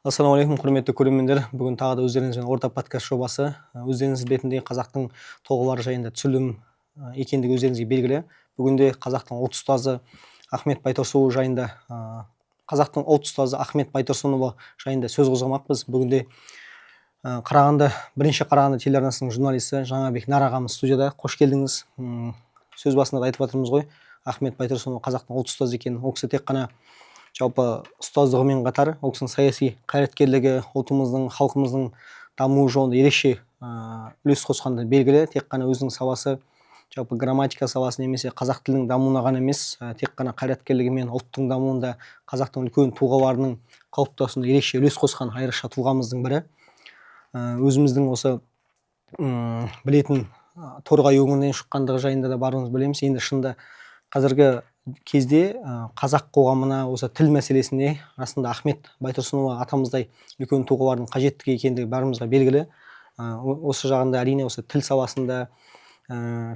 Ассалаумағалейкум, құрметті көрермендер. Бүгін тағы да өздеріңізбен орта подкаст жобасы. Өздеріңіз білетіндей қазақтың тұлғалары жайында түсірілім екендігі өздеріңізге белгілі. Бүгінде қазақтың ұлт ұстазы Ахмет Байтұрсынұлы жайында қазақтың ұлт ұстазы Ахмет Байтұрсынұлы жайында сөз қозғамақпыз. Бүгінде бірінші Қарағанды телеарнасының журналисі Жаңабек Нар ағамыз студияда. Қош келдіңіз. Сөз басында да айтып жатырмыз ғой, Ахмет Байтұрсынұлы қазақтың ұлт ұстазы екенін. Ол кісі тек қана жалпы ұстаздығымен қатар, ол кісінің саяси қайраткерлігі ұлтымыздың, халқымыздың дамуы жолында ерекше үлес қосқаны белгілі. Тек қана өзінің саласы, жалпы грамматика саласы немесе қазақ тілінің дамуына ғана емес, тек қана қайраткерлігі мен ұлттың дамуында қазақтың үлкен тұлғаларының қалыптасуына ерекше үлес қосқан айрықша тұлғамыздың бірі. Өзіміздің осы білетін торғай өңірінен шыққандығы жайында да барлығымыз білеміз. Енді шынында қазіргі кезде қазақ қоғамына осы тіл мәселесінде расында Ахмет Байтұрсынұлы атамыздай үлкен тұлғалардың қажеттігі екендігі бәрімізге белгілі. Осы жағында әрине осы тіл саласында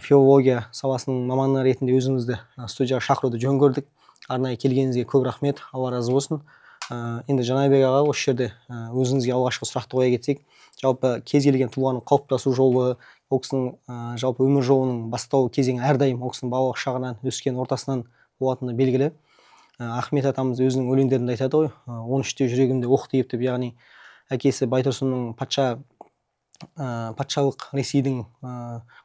филология саласының маманы ретінде өзіңізді студияға шақыруды жөн көрдік. Арнайы келгеніңізге көп рахмет, Алла разы болсын. Енді Жанайбек аға, осы жерде өзіңізге алғашқы сұрақты қоя кетсек, жалпы кез келген тұлғаның қалыптасу жолы, ол кісінің жалпы өмір жолының бастау кезеңі әрдайым ол кісінің балалық шағынан өскен ортасынан болатыны белгілі. Ахмет атамыз өзінің өлеңдерінде айтады ғой, 13-те жүрегімде оқ тиіп деп, яғни әкесі Байтұрсынның патшалық Ресейдің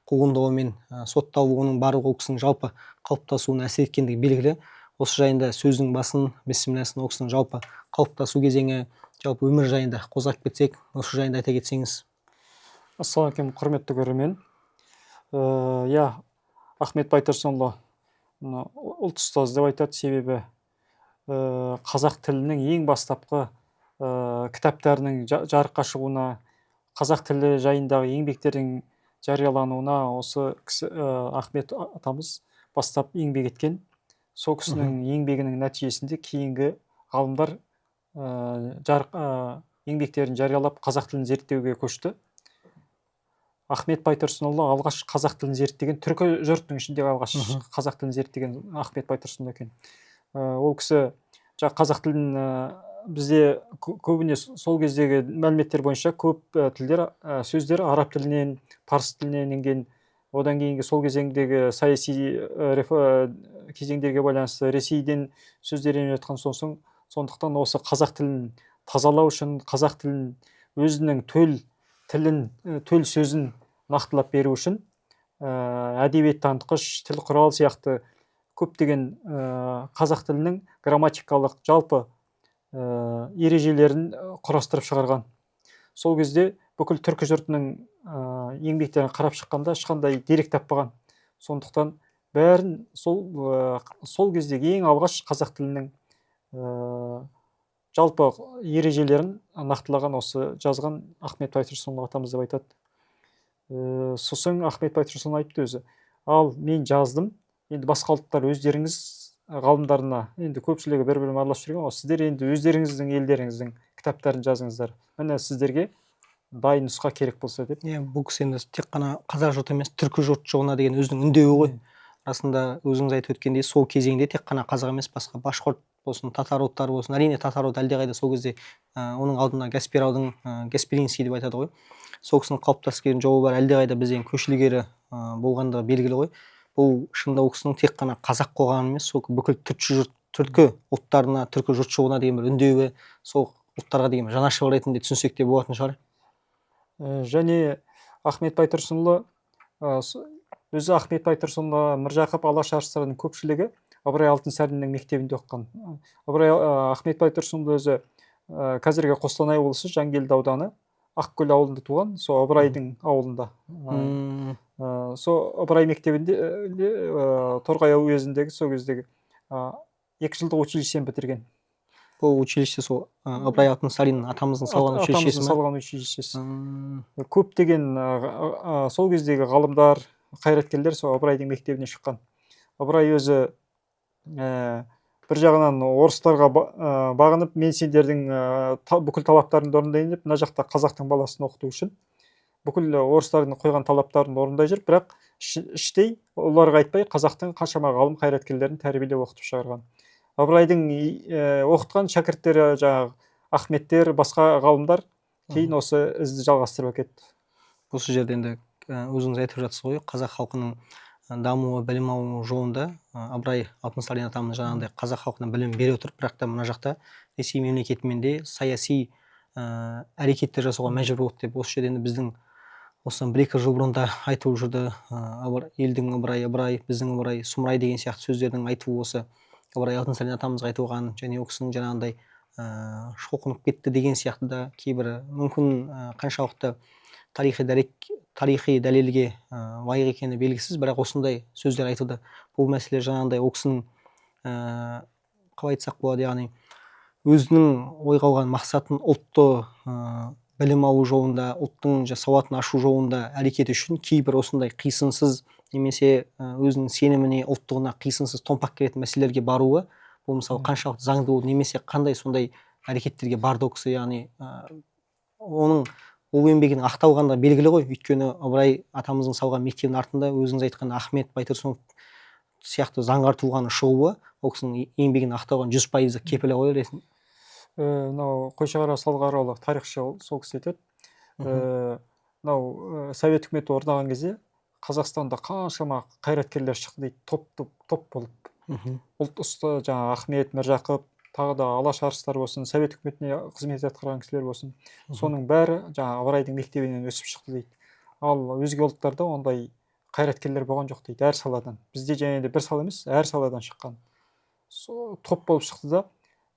қуғындауы мен сотталуының барлығы ол кісінің жалпы қалыптасуына әсер еткендігі белгілі. Осы жайында сөздің басын, бісмілласын, ол кісінің жалпы қалыптасу кезеңі, жалпы өмір жайында қозғап кетсек, осы жайында айта кетсеңіз. Ассалаумағалейкум, құрметті көрермен. Ахмет Байтұрсынұлы ұлт ұстаз деп айтады, себебі қазақ тілінің ең бастапқы кітаптарының жарыққа шығуына, қазақ тілі жайындағы еңбектердің жариялануына осы кісі Ахмет атамыз бастап еңбек еткен. Сол кісінің еңбегінің нәтижесінде кейінгі ғалымдар еңбектерін жариялап қазақ тілін зерттеуге көшті. Ахмет Байтұрсынұлы алғаш қазақ тілін зерттеген, түркі жұртының ішінде алғаш қазақ тілін зерттеген Ахмет Байтұрсынұлы екен. Ол кісі қазақ тілін бізде көбіне сол кездегі мәліметтер бойынша көп сөздер араб тілінен, парсы тілінен енген. Одан кейінгі сол кезеңдегі саяси кезеңдерге байланысты Ресейден сөздер еніп жатқан сондықтан осы қазақ тілін тазалау үшін, қазақ тілін өзінің төл сөзін нақтылап беру үшін әдебиет танытқыш, тіл құрал сияқты көптеген қазақ тілінің грамматикалық жалпы ережелерін құрастырып шығарған. Сол кезде бүкіл түркі жұртының еңбектерін қарап шыққанда ешқандай дерек таппаған. Сондықтан бәрін сол кездегі ең алғаш қазақ тілінің жалпы ережелерін нақтылаған осы жазған Ахмет Байтұрсынұлы атамыз деп айтады. Сосын Ахмет Байтұрсынұлы айтты өзі: ал мен жаздым, енді басқа ұлттар өздеріңіз ғалымдарына, енді көпшілігі бір-бірімен араласып жүрген, сіздер енді өздеріңіздің елдеріңіздің кітаптарын жазыңыздар. Міне сіздерге дайын нұсқа керек болса деп. Бұл кісі енді тек қана қазақ жұрты емес, түркі жұртшылығына деген өзінің үндеуі ғой. Расында өзіңіз айтып өткендей, сол кезеңде тек қана қазақ емес, басқа башқұрт болсын, татар ұлттары болсын, әрине татар ұлты әлдеқайда сол кезде оның алдына Гаспаринский деп айтады ғой. Сол кісінің қалыптасып келген жолы бар, әлдеқайда бізден көш ілгері болғандығы белгілі ғой. Бұл шынында ол кісінің тек қана қазақ қоғамы емес, сол бүкіл түркі ұлттарына, түркі жұртшылығына деген бір үндеуі, сол ұлттарға деген жанашыр ретінде түсінсек те болатын шығар. Және Ахмет Байтұрсынұлы, өзі Ахмет Байтұрсынұлы, Міржақып, Алаш арыстарының көпшілігі Ыбырай Алтынсариннің мектебінде оқыған. Ахмет Байтұрсынұлы өзі қазіргі Қостанай облысы Жангелді ауданы Ақкөл ауылында туған, сол Ыбырайдың ауылында. Сол Ыбырай мектебінде Торғай уезіндегі сол кездегі 2 жылдық училищені бітірген. Бұл училище сол Ыбырай Алтынсарин атамыздың салған училищесі. Көптеген сол кездегі ғалымдар, қайраткерлер сол Ыбырайдың мектебіне шыққан. Ыбырай өзі бір жағынан орыстарға бағынып, мен сендердің бүкіл талаптарыңды орындайын деп, мына жақта қазақтың баласын оқыту үшін бүкіл орыстардың қойған талаптарын орындай жүріп, бірақ іштей оларға айтпай қазақтың қаншама ғалым қайраткерлерін тәрбиелеп оқытып шығарған. Ыбырайдың оқытқан шәкірттері жаңағы Ахметтер, басқа ғалымдар кейін осы ізді жалғастырып әкетті. Осы жерде енді өзіңіз айтып жатсыз ғой, қазақ халқының дамуы, білім алу жолында Ыбырай Алтынсарин атамыз жаңағындай қазақ халқына білім бере отырып, бірақ та мына жақта Ресей мемлекетімен де саяси әрекеттер жасауға мәжбүр болды деп, осы жерде енді біздің осыдан 1-2 жыл бұрын да айтылып жүрді, елдің Ыбырай, біздің Ыбырай, сұмырай деген сияқты сөздердің айтуы осы Ыбырай Алтынсарин атамызға айтылған, және ол кісінің жаңағындай шоқынып кетті деген сияқты да кейбір мүмкін қаншалықты тарихи дәлелге лайық екені белгісіз, бірақ осындай сөздер айтылды. Бұл мәселе жаңағындай ол кісінің қалай айтсақ болады, яғни өзінің ойға алған мақсатын ұлтты білім алу жолында, ұлттың сауатын ашу жолында әрекет үшін кейбір осындай қисынсыз немесе өзінің сеніміне, ұлттығына қисынсыз томпақ келетін мәселелерге баруы, бұл мысалы қаншалықты заңды болды, немесе қандай сондай әрекеттерге барды ол кісі, яғни оның ол еңбегінің ақталғаны белгілі ғой, өйткені Ыбырай атамыздың салған мектебінің артында өзіңіз айтқан Ахмет Байтұрсынов сияқты заңғар тұлғаның шығуы ол кісінің еңбегінің ақталған 100% кепілі ғой ретінде. Мынау Қойшығара Салғараұлы тарихшы сол кісі айтады. Мынау совет үкіметі орнаған кезде Қазақстанда қаншама қайраткерлер шықты дейді, топ болып. Ұлт ұсты, жаңа Ахмет, Міржақып, тағы да алаш арыстар болсын, совет үкіметіне қызмет атқарған кісілер болсын, соның бәрі жаңа Ыбырайдың мектебінен өсіп шықты дейді. Ал өзге ұлттарда ондай қайраткерлер болған жоқ дейді, әр саладан. Бізде және де бір сала емес, әр саладан шыққан. Топ болып шықты да,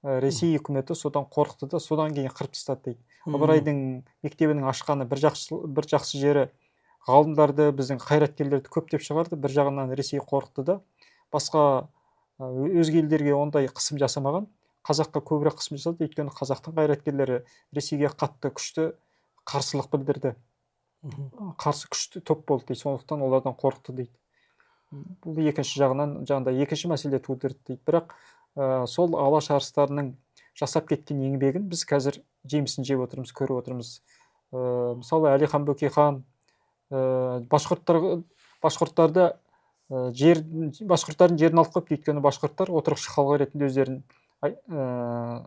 Ресей үкіметі содан қорықты да, содан кейін қырып тастады дейді. Ыбырайдың мектебінің ашқаны бір жақсы жері, ғалымдарды, біздің қайраткерлерді көптеп шығарды, бір жағынан Ресей қорықты да, басқа өзге елдерге ондай қысым жасамаған, қазаққа көбірек қысым жасады, өйткені қазақтың қайраткерлері Ресейге қатты күшті қарсылық білдірді. Қарсы күшті топ болды дейді, сондықтан олардан қорықты дейді. Бұл екінші жағынан, жаңағыда екінші мәселе тудырды дейді. Бірақ сол алаш арыстарының жасап кеткен еңбегін біз қазір жемісін жеп отырмыз, көріп отырмыз. Мысалы Әлихан Бөкейхан, башқұрттардың жерін алып қойып, өйткені башқұрттар отырықшы халық ретінде өздерін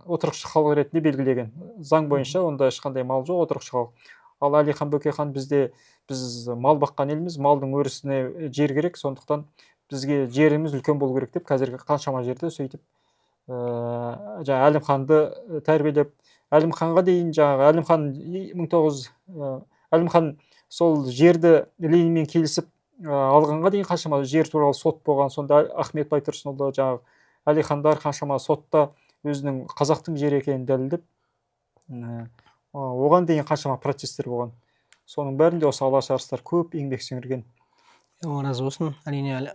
отырықшы халық ретінде белгілеген. Заң бойынша онда ешқандай мал жоқ, отырықшы халық. Ал Әлихан Бөкейхан біз мал баққан елміз, малдың өрісіне жер керек, сондықтан бізге жеріміз үлкен болу керек деп, қазіргі қаншама жерді сөйтіп жаңа Әлімханды тәрбиелеп, Әлімханға дейін жаңағы Әлімхан сол жерді Ленинмен келісіп алғанға дейін қаншама жер туралы сот болған. Сонда Ахмет Байтұрсынұлы, жаңағы Әлихандар қаншама сотта өзінің қазақтың жері екенін дәлелдеп, оған дейін қаншама процестер болған. Соның бәрінде осы алаш арыстар көп еңбек сіңірген. Разы болсын. Әрине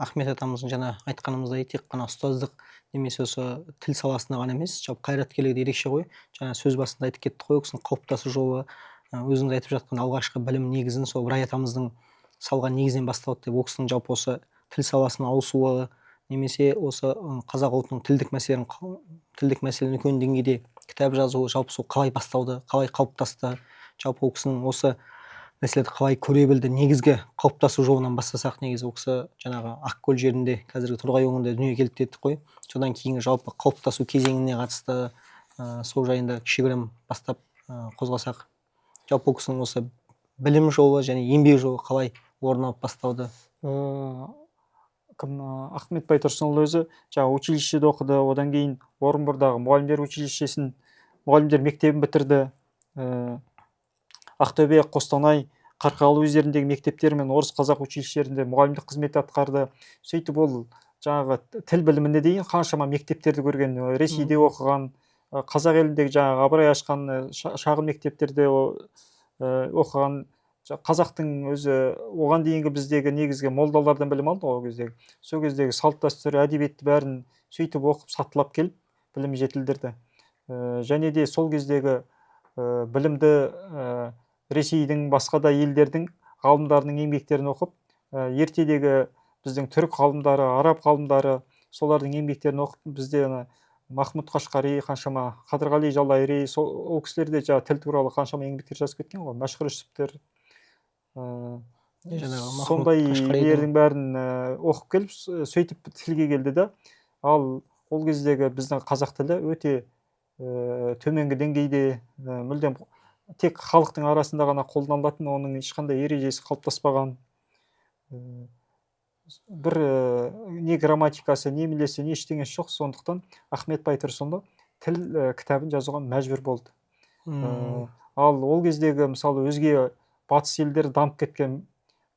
Ахмет атамыздың жаңа айтқанымыздай тек қана ұстаздық немесе осы тіл саласында ғана емес, жалпы қайраткерлігі де ерекше ғой. Жаңа сөз басында айтып кеттік қой, ол кісінің қалыптасу жолы, өзіңіз айтып жатқан алғашқы білім негізін сол Ыбырай атамыздың салған негізден басталды деп, ол кісінің жалпы осы тіл саласына ауысуы, немесе осы қазақ ұлтының тілдік мәселені үлкен деңгейде кітап жазуы, жалпы сол қалай басталды, қалай қалыптасты, жалпы ол кісінің осы мәселені қалай көре білді, негізгі қалыптасу жолынан бастасақ, негізі ол кісі жаңағы Ақкөл жерінде, қазіргі Торғай өңірінде дүниеге келді дедік қой. Содан кейінгі жалпы қалыптасу кезеңіне қатысты сол жайында кішігірім бастап қозғасақ, жалпы ол кісінің осы білім жолы және еңбек жолы қалай орын алып басталды? Ахмет Байтұрсынұлы өзі жаңа училищеде оқыды, одан кейін Орынбордағы мұғалімдер мектебін бітірді. Ақтөбе, Қостанай, Қарқаралы өздеріндегі мектептер мен орыс қазақ училищелерінде мұғалімдік қызмет атқарды. Сөйтіп ол жаңағы тіл біліміне дейін қаншама мектептерді көрген, Ресейде оқыған, қазақ еліндегі жаңағы Ыбырай ашқан шағын мектептерде оқыған. Қазақтың өзі оған дейінгі біздегі негізгі молдалардан білім алды ол кездегі. Сол кездегі салт дәстүр, әдебиетті бәрін сөйтіп оқып, сатылап келіп, білім жетілдірді. Және де сол кездегі білімді Ресейдің, басқа да елдердің ғалымдарының еңбектерін оқып, ертедегі біздің түрік ғалымдары, араб ғалымдары, солардың еңбектерін оқып, бізде Махмұд Қашқари, қаншама Қадырғали Жалайри, ол кісілер де тіл туралы қаншама еңбектер жазып кеткен ғой, Мәшһүр Жүсіптер. Сондай елдердің бәрін оқып келіп, сөйтіп тілге келді да. Ал ол кездегі біздің қазақ тілі өте төменгі деңгейде, мүлдем тек халықтың арасында ғана қолданылатын, оның ешқандай ережесі қалыптаспаған, бір не грамматикасы, не милесі, не ештеңесі жоқ. Сондықтан Ахмет Байтұрсынұлы тіл кітабын жазуға мәжбүр болды. Ал ол кездегі мысалы өзге батыс елдері дамып кеткен,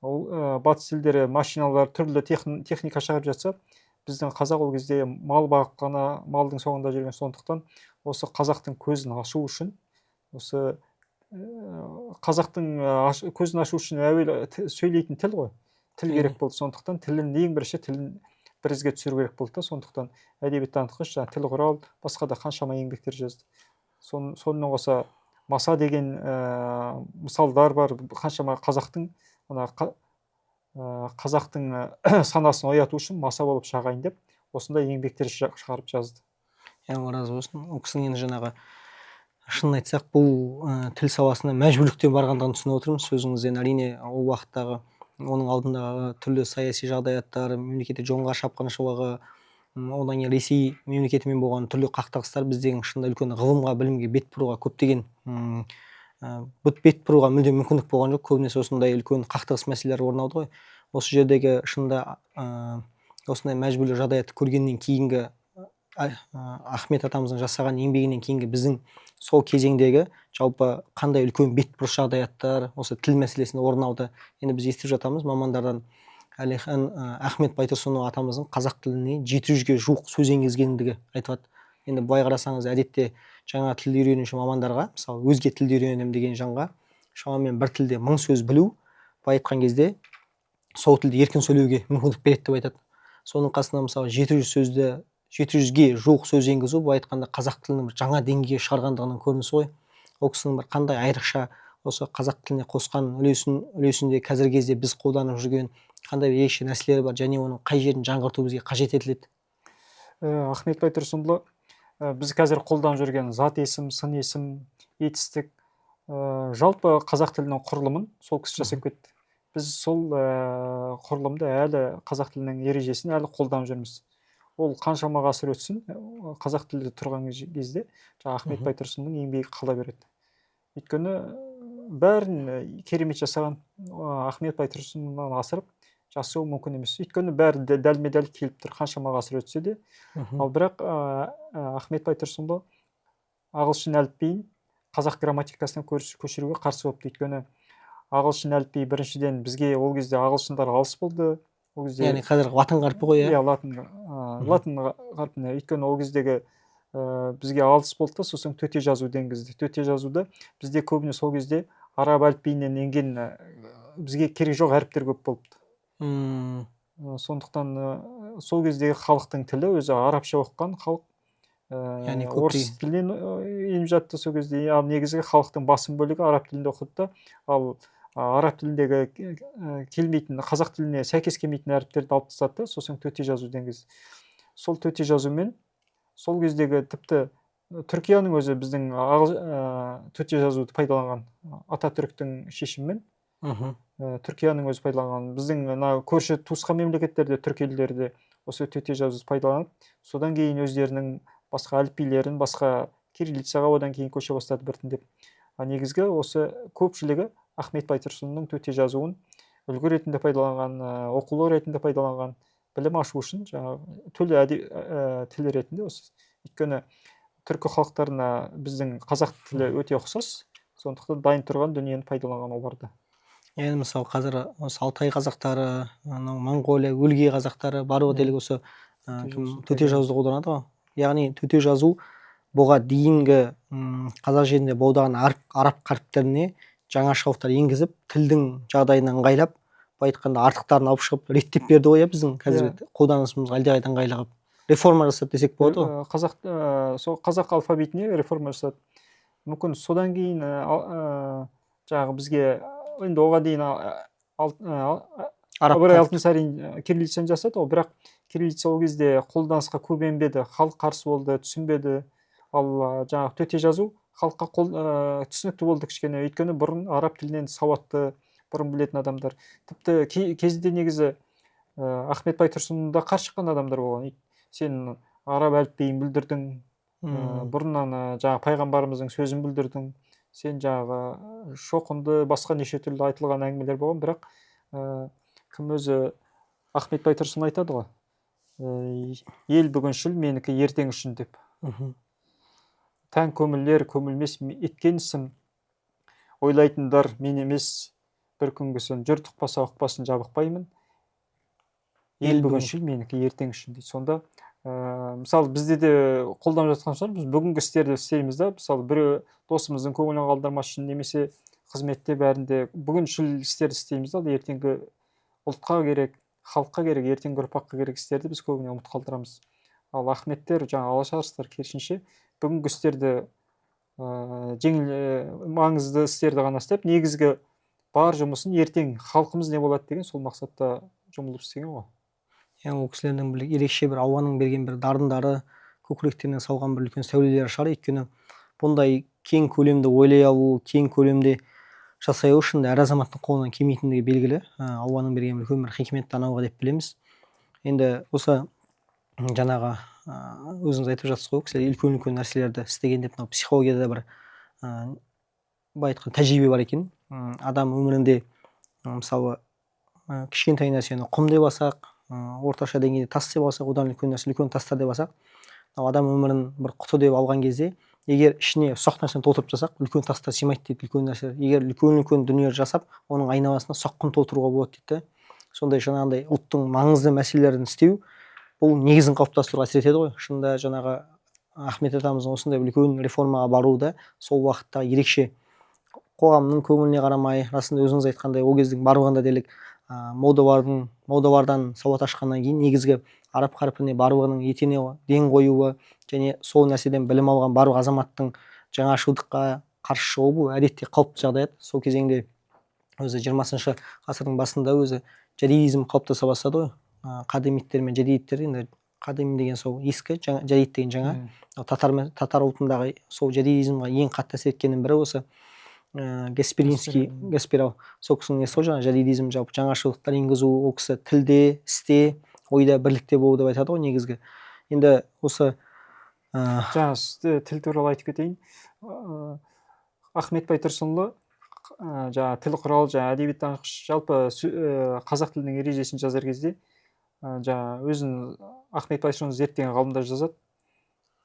батыс елдері машиналар, түрлі техника шығарып жатса, біздің қазақ ол кезде мал бағып қана малдың соңында жүрген. Сондықтан осы қазақтың көзін ашу үшін, осы қазақтың көзін ашу үшін әуелі сөйлейтін тіл ғой, тіл керек болды. Сондықтан тілін ең бірінші тілін бір ізге түсіру керек болды да. Сондықтан әдебиеттанытқыш тіл құрал, басқа да қаншама еңбектер жазды. Сонымен қоса маса деген мысалдар бар. Қаншама қазақтың санасын ояту үшін маса болып шағайын деп осындай еңбектер шығарып жазды. Алла разы болсын. Ол кісінің енді жаңағы шынын айтсақ, бұл тіл саласына мәжбүрліктен барғандығын түсініп отырмыз. Сөзіңізден әрине ол уақыттағы оның алдындағы түрлі саяси жағдаяттар, мемлекетте жоңғар шапқыншылығы, одан кейін Ресей мемлекетімен болған түрлі қақтығыстар біздің шынында үлкен ғылымға, білімге бет бұруға көптеген бет бұруға мүлдем мүмкіндік болған жоқ. Көбінесе осындай үлкен қақтығыс мәселелер орын алды ғой. Осы жердегі шынында осындай мәжбүрлі жағдаятты көргеннен кейінгі Ахмет атамыздың жасаған еңбегінен кейінгі біздің сол кезеңдегі жалпы қандай үлкен бетбұрыс жағдаяттар осы тіл мәселесінде орын алды. Енді біз естіп жатамыз мамандардан Ахмет Байтұрсынұлы атамыздың қазақ тіліне 700-ге жуық сөз енгізгендігі айтылады. Енді былай қарасаңыз, әдетте жаңа тіл үйренуші мамандарға, мысалы өзге тілді үйренемін деген жанға шамамен бір тілде 1000 сөз білу, былай айтқан кезде сол тілде еркін сөйлеуге мүмкіндік береді деп айтады. Соның қасында мысалы 700-ге жуық сөз енгізу, былай айтқанда қазақ тілінің жаңа деңгейге шығарғандығының көрінісі ғой. Ол кісінің бір қандай айрықша осы қазақ тіліне қосқан үлесінде қазіргі кезде біз қолданып жүрген қандай ерекше нәрселері бар, және оның қай жерін жаңғырту бізге қажет етіледі? Ахмет Байтұрсынұлы біз қазір қолданып жүрген зат есім, сын есім, етістік, жалпы қазақ тілінің құрылымын сол кісі жасап кетті. Біз сол құрылымды әлі қазақ тілінің ережесін әлі қолданып жүрміз. Ол қаншама ғасыр өтсін, қазақ тілде тұрған кезде Ахмет Байтұрсынұлының еңбегі қала береді. Өйткені бәрін керемет жасаған Ахмет Байтұрсынұлынан асырып жасау мүмкін емес. Өйткені бәрі дәлме-дәл келіп тұр, қаншама ғасыр өтсе де. Ал бірақ Ахмет Байтұрсынұлы ағылшын әліпбиін қазақ грамматикасына көшіруге қарсы болыпты. Өйткені ағылшын әліпбиі біріншіден бізге ол кезде ағылшындар алыс болды. Яғни қазір латын қарпі ғой, иә? Латын қарпіне. Өйткені ол кездегі бізге алыс болды да, сосын төте жазуды енгізді. Төте жазуды бізде көбіне сол кезде араб әліпбиінен енген бізге керек жоқ әріптер көп болыпты. Сондықтан сол кездегі халықтың тілі өзі арабша оқыған халық, орыс тілінен еніп жатты сол кезде. Ал негізгі халықтың басым бөлігі араб тілінде оқыды да, ал араб тіліндегі келмейтін, қазақ тіліне сәйкес келмейтін әріптерді алып тастады да, сосын төте жазуды енгізді. Сол төте жазумен сол кездегі тіпті Түркияның өзі біздің төте жазуды пайдаланған, Ататүріктің шешімімен Түркияның өзі пайдаланған. Біздің көрші туысқан мемлекеттерде, түрік елдерде осы төте жазуды пайдаланып, содан кейін өздерінің басқа әліпбилерін, басқа кириллицаға одан кейін көше бастады біртіндеп. Негізгі осы көпшілігі Ахмет Байтұрсынұлының төте жазуын үлгі ретінде пайдаланған, оқулық ретінде пайдаланған, білім ашу үшін жаңағы тіл ретінде осы. Өйткені түркі халықтарына біздің қазақ тілі өте ұқсас, сондықтан дайын тұрған дүниені пайдаланған оларды. Енді мысалы қазір осы Алтай қазақтары, Моңғолия, өлге қазақтары барлығы дерлік осы төте жазуды қолданады ғой. Яғни төте жазу бұға дейінгі қазақ жерінде болдаған араб қаріптеріне жаңашылдықтар енгізіп, тілдің жағдайын ыңғайлап, былай айтқанда артықтарын алып шығып реттеп берді ғой, біздің қазіргі қолданысымызға әлдеқайда ыңғайлы қылып. Реформа жасады десек болады ғой. Қазақ алфавитіне реформа жасады. Мүмкін содан кейін жаңағы бізге енді оған дейін Ыбырай Алтынсарин кириллицаны жасады, бірақ кириллица ол кезде қолданысқа көп енбеді, халық қарсы болды, түсінбеді. Ал жаңағы төте жазу халыққа түсінікті болды кішкене. Өйткені бұрын араб тілінен сауатты, бұрын білетін адамдар. Тіпті кезінде негізі Ахмет Байтұрсынұлына қарсы шыққан адамдар болған. Сен араб әліпбиін бүлдірдің, бұрыннан жаңағы пайғамбарымыздың сөзін бүлдірдің, сен жаңағы шоқынды, басқа неше түрлі айтылған әңгімелер болған, бірақ кім өзі Ахмет Байтұрсын айтады ғой, ел бүгіншіл, менікі ертең үшін деп. Тән көмілер, көмілмес еткенсің, ойлайтындар мен емес, бір күнгісін, жұрт ұқпаса ұқпасын жабықпаймын, ел бүгіншіл, менікі ертең үшін дейді. Сонда мысалы бізде де қолданып жатқан соң біз бүгінгі істерді істейміз да, мысалы біреу досымыздың көңілін қалдырмас үшін немесе қызметте бәрінде бүгіншіл істерді істейміз да, ертеңгі ұлтқа керек, халыққа керек, ертеңгі ұрпаққа керек істерді біз көбіне ұмыт қалдырамыз. Ал Ахметтер, жаңа алашарыстар керісінше бүгінгі істерді жеңіл маңызды істерді ғана істеп, негізгі бар жұмысын ертең халқымыз не болады деген сол мақсатта жұмылып істеген ғой. Ол кісілердің бір ерекше бір ауаның берген бір дарындары, көкіректеріне салған бір үлкен сәулелері шығар. Өйткені бұндай кең көлемді ойлай алу, кең көлемде жасай алу үшін әр азаматтың қолынан келмейтіндігі белгілі. Ауаның берген үлкен бір хикмет танауға деп білеміз. Енді осы жаңағы өзіңіз айтып жатсыз ғой, кісілер үлкен нәрселерді істеген деп, мынау психологияда бір былай айтқан тәжірибе бар екен. Адам өмірінде мысалы кішкентай нәрсені құм деп алсақ, орташа деңгейде тас деп алсақ, одан үлкен нәрсе үлкен тастар деп алсақ, адам өмірін бір құты деп алған кезде, егер ішіне ұсақ нәрсені толтырып жасақ, үлкен тастар сыймайды дейді, үлкен нәрсе. Егер үлкен дүние жасап, оның айналасына ұсақ құм толтыруға болады дейді. Сондай жаңағындай ұлттың маңызды мәселелерін істеу, бұл негізін қалыптастыруға әсер етеді ғой. Шынында жаңағы Ахмет атамыздың осындай үлкен реформаға баруы да сол уақытта ерекше, қоғамның көңіліне қарамай, расында өзіңіз айтқандай, ол кездің барлығында дерлік молдалардан сауат ашқаннан кейін негізгі араб қарпіне барлығының етене ден қоюы және сол нәрседен білім алған барлық азаматтың жаңашылдыққа қарсы шығуы бұл әдетте қалыпты жағдай. Сол кезеңде өзі 20 ғасырдың басында өзі жадидизм қалыптаса бастады ғой. Қадимиттер мен жадидиттер, енді қадим деген сол ескі, жадид деген жаңа. Татар ұлтындағы сол жадидизмға ең қатты әсер еткеннің бірі осы Гасперов, сол кісінің несі ғой, жаңа жадидизм, жалпы жаңашылдықтар енгізу, ол кісі тілде, істе, ойда бірлікте болу деп айтады ғой негізгі. Енді осы жаңа тіл туралы айтып кетейін. Ахмет Байтұрсынұлы жаңа тіл құралы, жаңа әдебиеттанғыш, жалпы қазақ тілінің ережесін жазар кезде жаңа өзін Ахмет Байтұрсынұлы зерттеген ғалымдар жазады.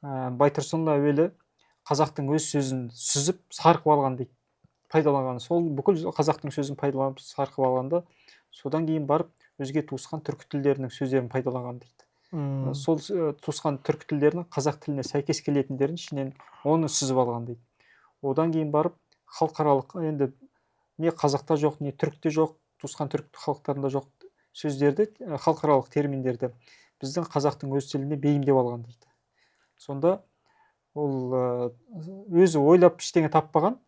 Байтұрсынұлы әуелі қазақтың өз сөзін сүзіп сарқып алған дейді, пайдаланған. Сол бүкіл қазақтың сөзін пайдаланып сарқып алғанда, содан кейін барып өзге туысқан түркі тілдерінің сөздерін пайдаланған дейді. Сол туысқан түркі тілдерінің қазақ тіліне сәйкес келетіндерін ішінен оны сүзіп алған дейді. Одан кейін барып халықаралық, енді не қазақта жоқ, не түрікте жоқ, туысқан түрік халықтарында жоқ сөздерді, халықаралық терминдерді біздің қазақтың өз тіліне бейімдеп алған дейді. Сонда ол өзі ойлап ештеңе таппаған,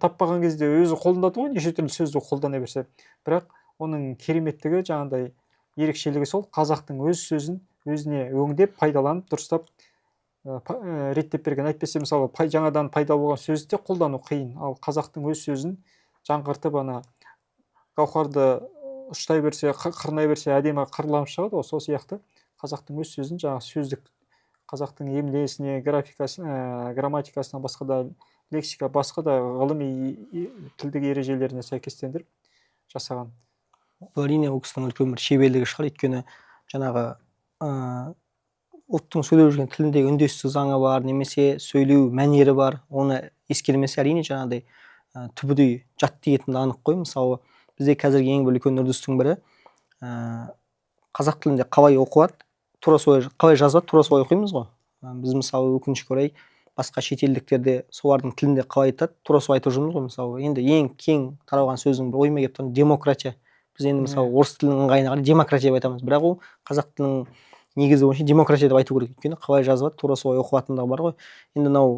таппаған кезде өзі қолданады ғой, неше түрлі сөзді қолдана берсе, бірақ оның кереметтігі, жаңағыдай ерекшелігі сол, қазақтың өз сөзін өзіне өңдеп, пайдаланып, дұрыстап реттеп берген. Әйтпесе мысалы жаңадан пайда болған сөзді қолдану қиын, ал қазақтың өз сөзін жаңғыртып, ана гауһарды ұштай берсе, қырнай берсе әдемі қырланып шығады ғой. Сол сияқты қазақтың өз сөзін жаңағы сөздік, қазақтың емлесіне, грамматикасына, басқа да лексика, басқа да ғылыми тілдік ережелеріне сәйкестендіріп жасаған. Әрине ол кісінің үлкен бір шеберлігі шығар. Өйткені жаңағы ұлттың сөйлеп жүрген тіліндегі үндестік заңы бар, немесе сөйлеу мәнері бар, оны ескермесе әрине жаңағыдай түбідей жат дейтіні анық қой. Мысалы бізде қазіргі ең бір үлкен үрдістің бірі, қазақ тілінде қалай оқылады, тура солай қалай жазылады, тура солай оқимыз ғой. Біз мысалы өкінішке орай басқа шетелдіктерде солардың тілінде қалай айтады, тура солай айтып жүрміз ғой. Мысалы енді ең кең таралған сөздің бір ойыма келіп тұрған демократия. Біз енді мысалы орыс тілінің ыңғайына қарай демократия деп айтамыз, бірақ ол қазақ тілінің негізі бойынша демократия деп айту керек. Өйткені қалай жазылады, тура солай оқылатындығы бар ғой. Енді мынау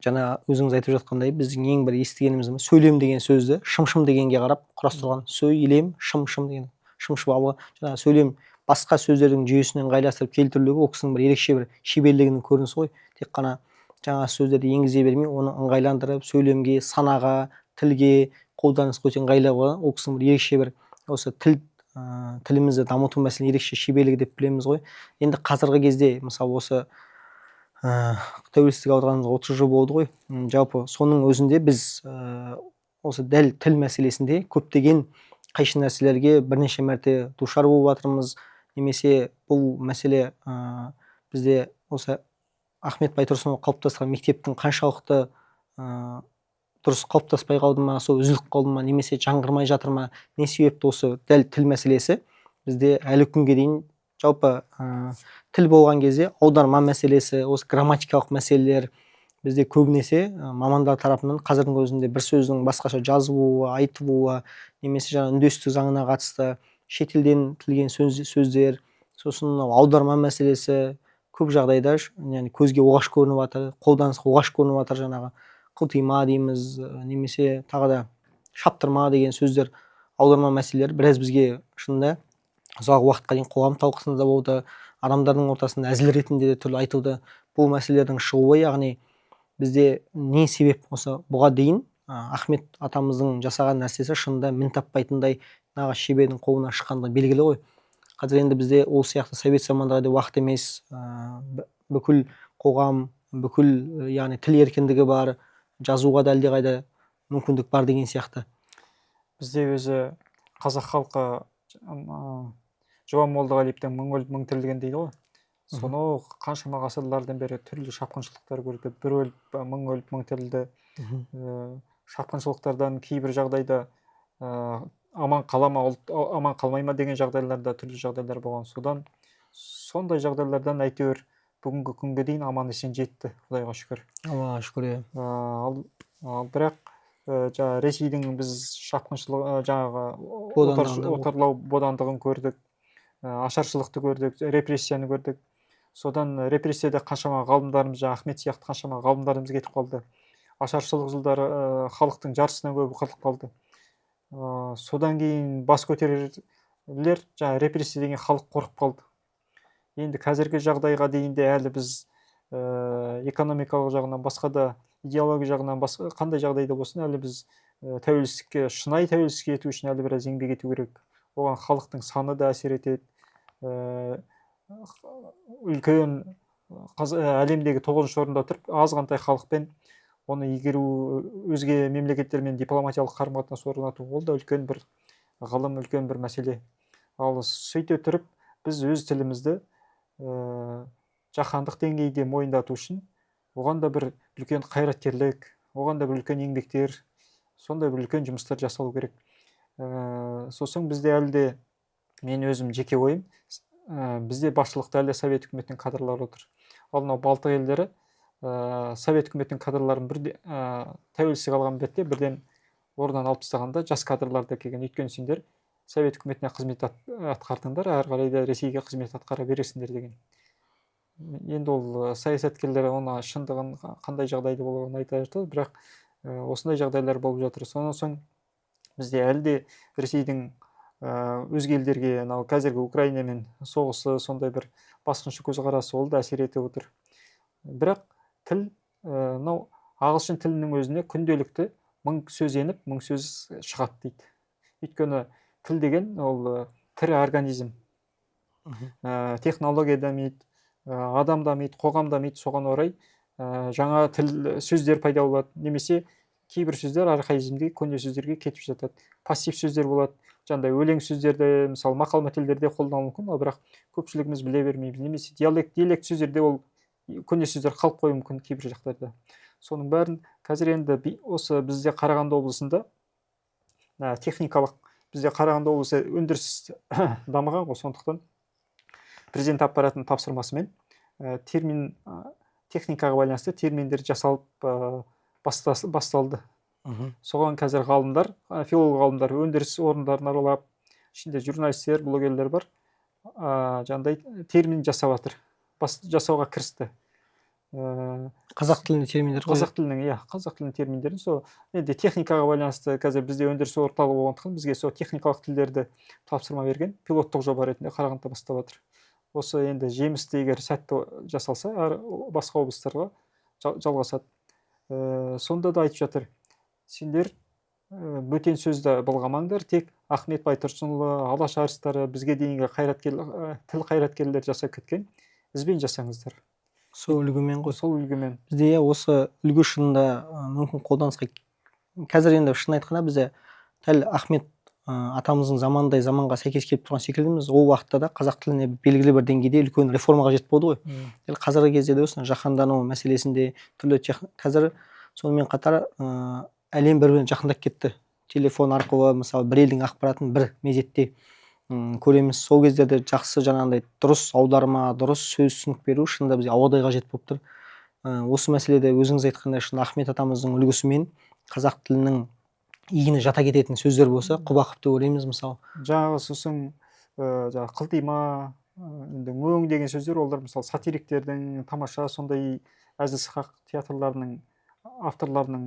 жаңа өзіңіз айтып жатқандай, біздің ең бір естігеніміз сөйлем деген сөзді шым дегенге қарап құрастырған. Сөйлем, шым деген шымшып жаңа сөйлем басқа сөздердің жүйесін ыңғайластырып келтірілуі ол кісінің бір ерекше бір шеберлігінің көрінісі ғой. Тек қана жаңа сөздерді енгізе бермей, оны ыңғайландырып, сөйлемге, санаға, тілге қолданыс өте ыңғайлауға ол кісінің бір ерекше бір осы тілімізді дамыту мәселесінде ерекше шеберлігі деп білеміз ғой. Енді қазіргі кезде мысалы осы тәуелсіздік алғанымызға 30 жыл болды ғой. Жалпы соның өзінде біз осы дәл тіл мәселесінде көптеген қайшы нәрселерге бірнеше мәрте душар болып жатырмыз. Немесе бұл мәселе бізде осы Ахмет Байтұрсынұлы қалыптасқан мектептің қаншалықты дұрыс қалыптаспай қалды ма, сол үзіліп қалды ма, немесе жаңғырмай жатыр ма, не себепті осы дәл тіл мәселесі бізде әлі күнге дейін жалпы тіл болған кезде аударма мәселесі, осы грамматикалық мәселелер бізде көбінесе мамандар тарапынан қазірдің өзінде бір сөздің басқаша жазылуы, айтылуы, немесе жаңа үндестік заңына қатысты шетелден келген сөздер, сосын аударма мәселесі көп жағдайда яғни көзге оғаш көрініп жатыр, қолданысқа оғаш көрініп жатыр. Жаңағы қылтима дейміз, немесе тағы да шаптырма деген сөздер, аударма мәселелері біраз бізге шынында ұзақ уақытқа дейін қоғам талқысында болды, адамдардың ортасында әзіл ретінде де түрлі айтылды. Бұл мәселелердің шығуы, яғни бізде не себеп осы бұға дейін Ахмет атамыздың жасаған нәрсесі шынында мін таппайтындай нағыз шебердің қолынан шыққандығы белгілі ғой. Қазір енді бізде ол сияқты совет заманындай уақыт емес, бүкіл қоғам, бүкіл яғни тіл еркіндігі бар, жазуға да әлдеқайда мүмкіндік бар деген сияқты. Бізде өзі қазақ халқы Жуан Молдағалиевтің мың өліп мың тірілген дейді ғой. Соны қаншама ғасырлардан бері түрлі шапқыншылықтар көрді. Бір өліп мың тірілді. Шапқыншылықтардан кейбір жағдайда аман қалмай ма деген жағдайларда түрлі жағдайлар болған. Сондай жағдайлардан әйтеуір бүгінгі күнге дейін аман есен жетті, Құдайға шүкір. Аллаға шүкір. Ал бірақ Ресейдің біз шапқыншылық жаңағы отарлау бодандығын көрдік, ашаршылықты көрдік, репрессияны көрдік. Содан репрессияда қаншама ғалымдарымыз, Ахмет сияқты қаншама ғалымдарымыз кетіп қалды. Ашаршылық жылдары халықтың жартысынан көбі қырылып қалды. Содан кейін бас көтерерлер, репрессия деген халық қорқып қалды. Енді қазіргі жағдайға дейін де әлі біз экономикалық жағынан, басқа да идеология жағынан, басқа қандай жағдайда болсын, әлі біз тәуелсіздікке, шынайы тәуелсіздікке ету үшін әлі біраз еңбек ету керек. Оған халықтың саны да әсер етеді. Үлкен әлемдегі 9-шы орында тұрып, азғантай халықпен оны игеру, өзге мемлекеттермен дипломатиялық қарым-қатынас орнату, ол да үлкен бір ғылым, үлкен бір мәселе. Ал сөйте тұрып, біз өз тілімізді жаһандық деңгейде мойындату үшін оған да бір үлкен қайраткерлік, оған да бір үлкен еңбектер, сондай бір үлкен жұмыстар жасалу керек. Сосын бізде әлі де, мен өзім жеке ойым, бізде басшылықта әлі совет үкіметінің кадрлары отыр. Ал мынау Балтық елдері совет үкіметінің кадрларын тәуелсіздік алған бетте бірден орнынан алып тастағанда жас кадрлар да келген. Өйткені сендер совет үкіметіне қызмет атқардыңдар, әрі қарай да Ресейге қызмет атқара бересіңдер деген. Енді ол саясаткерлер оны шындығын, қандай жағдайда болғанын айта жатыр, бірақ осындай жағдайлар болып жатыр. Сонан соң бізде әлі де Ресейдің өзге елдерге, қазіргі Украинамен соғысы, сондай бір басқыншы көзқарасы ол да әсер етіп отыр. Бірақ тіл, ағылшын тілінің өзіне күнделікті 1000 сөз еніп, 1000 сөз шығады дейді. Өйткені тіл деген ол тірі организм. Технология дамиды, адам дамиды, қоғам дамиды, соған орай жаңа тіл сөздер пайда болады, немесе кейбір сөздер архаизмге, көне сөздерге кетіп жатады. Пассив сөздер болады, жаңағыдай өлең сөздерді, мысалы мақал мәтелдерде қолдану мүмкін, бірақ көпшілігіміз біле бермейміз. Немесе диалект сөздерде ол көне сөздер қалып қоюы мүмкін кейбір жақтарда. Соның бәрін қазір енді осы бізде Қарағанды облысында техникалық, бізде Қарағанды облысы өндіріс дамыған ғой, сондықтан президент аппаратының тапсырмасымен техникаға байланысты терминдер жасалып басталды. Соған қазір ғалымдар, филолог ғалымдар өндіріс орындарын аралап, ішінде журналистер, блогерлер бар, жаңағыдай термин жасап жатыр, жасауға кірісті. Қазақ тілінің терминдер ғой. Қазақ тілінің терминдерін. Енді техникаға байланысты қазір бізде өндіріс орталығы болғандықтан бізге сол техникалық тілдерді тапсырма берген, пилоттық жоба ретінде Қарағандыда бастап жатыр. Осы енді жемісті егер сәтті жасалса, басқа облыстарға жалғасады. Сонда да айтып жатыр, сендер бөтен сөзді былғамаңдар, тек Ахмет Байтұрсынұлы, Алаш арыстары, бізге дейінгі тіл қайраткерлер жасап кеткен ізбен жасаңыздар. сол үлгімен ғой. сол үлгімен. Бізде осы үлгі шынында мүмкін қолданысқа қазір енді шын айтқанда бізде дәл Ахмет атамыздың заманындай заманға сәйкес келіп тұрған секілдіміз. Ол уақытта да қазақ тіліне белгілі бір деңгейде үлкен реформаға жетіп болды ғой. Дәл қазіргі кезде де осы жаһандану мәселесінде түрлі қазір сонымен қатар әлем бір-біріне жақындап кетті. Телефон арқылы мысалы бір елдің ақпаратын бір мезетте көреміз. Сол кездерде жақсы жаңағындай дұрыс аударма, дұрыс сөз түсінік беру шынында бізге ауадай қажет болып тұр. Осы мәселеде өзіңіз айтқандай шын Ахмет атамыздың үлгісімен қазақ тілінің игіні жата кететін сөздер болса құба-құп деп ойлаймыз мысалы. Жаңағы сосын жаңағы қылтима, енді өң деген сөздер олар мысалы сатириктердің тамаша сондай әзіл-сықақ театрларының авторларының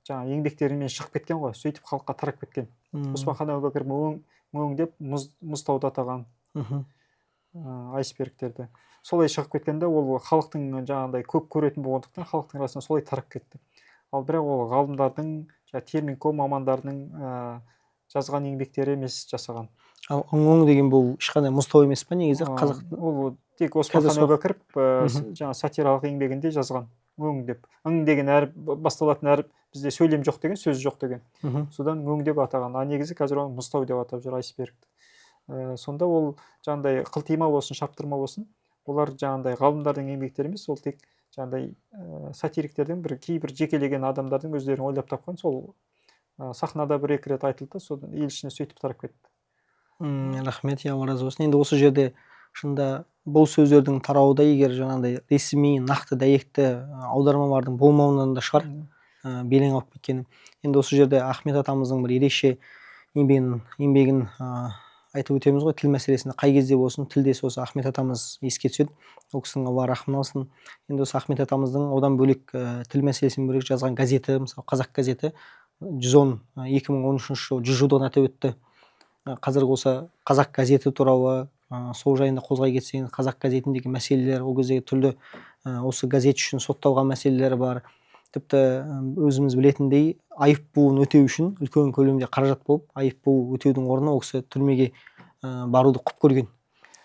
жаңағы еңбектерімен шығып кеткен ғой, сөйтіп халыққа тарап кеткен. Оспанхан Әубәкір өң деп мұзтауды атаған айсбергтерді. Солай шығып кеткенде ол халықтың жаңағыдай көп көретін болғандықтан халықтың арасына солай тарап кетті. Ал бірақ ол ғалымдардың, терминком мамандардың жазған еңбектері емес жасаған. Ал өң деген бұл ешқандай мұзтау емес па негізі қазақ? Ол тек Оспанхан Әубәкіров жаңа сатиралық еңбегінде жазған өң деп. Ың деген әріп басталатын әріп бізде сөйлем жоқ деген, сөз жоқ деген. Содан өң деп атаған. А негізі қазір оны мұзтау деп атап жүр айсбергті. Сонда ол жаңағыдай қылтима болсын, шаптырма болсын, олар жаңағыдай ғалымдардың еңбектері емес, ол тек жаңағыдай сатириктердің кейбір жекелеген адамдардың өздерін ойлап тапқан, сол сахнада бір-екі рет айтылды, содан ел ішіне сөйтіп тарап кетті. Рахмет, разы болсын. Енді осы жерде шында бұл сөздердің тарауы да егер жаңағыдай ресми, нақты, дәйекті аудармалардың болмауынан да шығар белең алып кеткені. Енді осы жерде Ахмет атамыздың бір ерекше еңбегін айтып өтеміз ғой. Тіл мәселесінде қай кезде болсын тілдес осы Ахмет атамыз еске түседі. Ол кісінің Алла рахмын алсын. Енді осы Ахмет атамыздың одан бөлек тіл мәселесімен бөлек жазған газеті, мысалы Қазақ газеті 110 2013 жылы 100 жылдығын атап өтті. Қазіргі осы Қазақ газеті туралы сол жайында қозғай кетсеңіз, Қазақ газетіндегі мәселелер, ол кездегі түрлі осы газет үшін сотталған мәселелер бар. Тіпті өзіміз білетіндей айыппұлын өтеу үшін үлкен көлемде қаражат болып, айыппұл өтеудің орнына ол кісі түрмеге баруды құп көрген.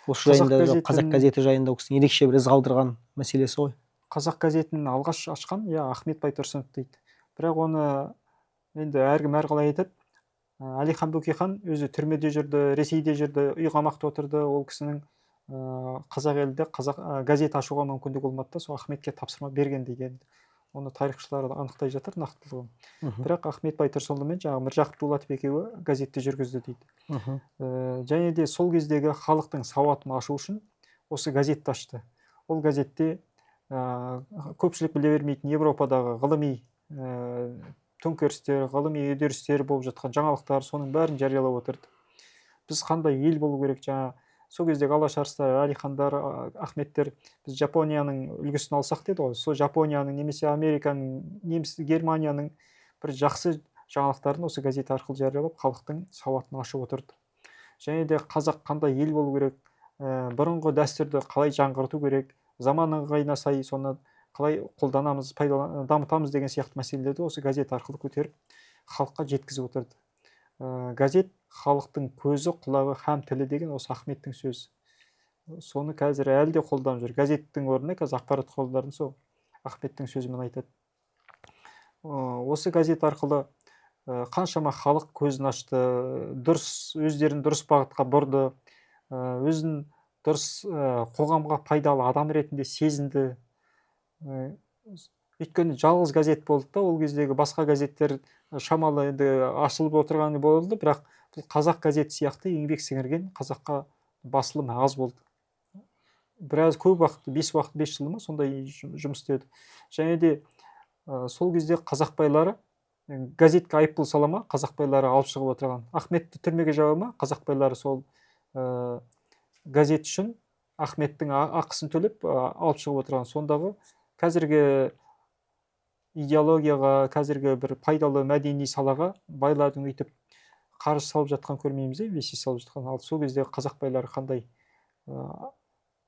Осы жайында Қазақ газеті жайында ол кісінің ерекше бір із қалдырған мәселесі ғой. Қазақ газетін алғаш ашқан Ахмет Байтұрсынов дейді. Бірақ оны енді әркім әрқалай айтады. Әлихан Бөкейхан өзі түрмеде жүрді, Ресейде жүрді, үй қамақта отырды. Ол кісінің қазақ елінде газет ашуға мүмкіндік болмады да, сол Ахметке тапсырма берген деген. Оны тарихшылар анықтай жатыр нақтылығын. Бірақ Ахмет Байтұрсынұлы мен жаңағы Міржақып Дулатов екеуі газетті жүргізді дейді. Және де сол кездегі халықтың сауатын ашу үшін осы газетті ашты. Ол газетте көпшілік біле бермейтін Европадағы ғылыми төңкерістер, ғылыми үдерістер болып жатқан жаңалықтар, соның бәрін жариялап отырды. Біз қандай ел болу керек, жаңа сол кездегі алашарыстар, әлихандар, ахметтер, біз Жапонияның үлгісін алсақ деді ғой. Сол Жапонияның немесе Американың, немесе Германияның бір жақсы жаңалықтарын осы газет арқылы жариялап, халықтың сауатын ашып отырды. Және де қазақ қандай ел болу керек, бұрынғы дәстүрді қалай жаңғырту керек, заман ыңғайына сай соны қалай қолданамыз, дамытамыз деген сияқты мәселелерді осы газет арқылы көтеріп, халыққа жеткізіп отырды. Газет халықтың көзі, құлағы һәм тілі деген осы Ахметтің сөзі. Соны қазір әлі де қолданып жүр. Газеттің орнына қазір ақпарат құралдарын сол Ахметтің сөзімен айтады. Осы газет арқылы қаншама халық көзін ашты, өздерін дұрыс бағытқа бұрды, өзін дұрыс қоғамға пайдалы адам ретінде сезінді. Өйткені жалғыз газет болды да, ол кездегі басқа газеттер шамалы енді ашылып отырғаны болды, бірақ бұл қазақ газеті сияқты еңбек сіңірген қазаққа басылым аз болды. Біраз көп уақыт, 5 жыл ма сондай жұмыс істеді. Және де сол кезде қазақ байлары газетке айыппұл сала ма, қазақ байлары алып шығып отырған. Ахметті түрмеге жаба ма, қазақ байлары сол газет үшін Ахметтің ақысын төлеп алып шығып отырған. Сондағы қазіргі идеологияға, қазіргі бір пайдалы мәдени салаға байлардың өйтіп қарыз салып жатқан көрмейміз, весе салып жатқан. Ал сол кезде қазақ байлары қандай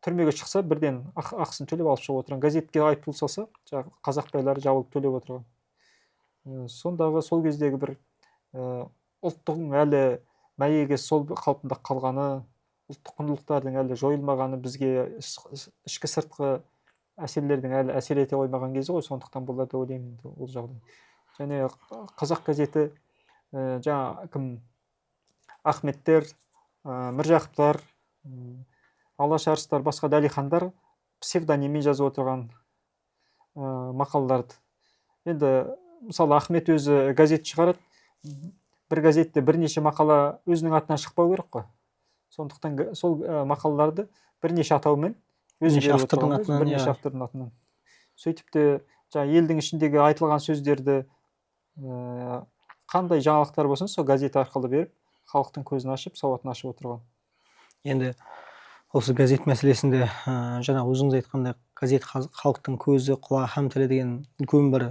түрмеге шықса бірден ақысын төлеп алып шығып отырған. Газетке айыппұл салса, қазақ байлары жабылып төлеп отырған. Сондағы сол кездегі бір ұлттың әлі мәйегі сол қалпында қалғаны, ұлттық құндылықтардың әлі жойылмағаны, бізге ішкі сыртқы әсерлердің әлі әсер ете қоймаған кезі ғой, сондықтан болар деп ойлаймын енді ол жағдай. Және қазақ газеті жаңа кім Ахметтер, Міржақыптар, Алаш Арыстар, басқа да Әлихандар псевдониммен жазып отырған мақалаларды. Енді мысалы Ахмет өзі газет шығарады, бір газетте бірнеше мақала өзінің атынан шықпау керек қой. Сондықтан сол мақалаларды бірнеше атаумен Бірнеше автордың атынан, бірнеше автордың атынан. Сөйтіп те жаңа елдің ішіндегі айтылған сөздерді қандай жаңалықтар болсын сол газет арқылы беріп, халықтың көзін ашып, сауатын ашып отырған. Енді осы газет мәселесінде жаңа өзіңіз айтқандай, газет халықтың көзі, құлағы һәм тілі деген үлкен бір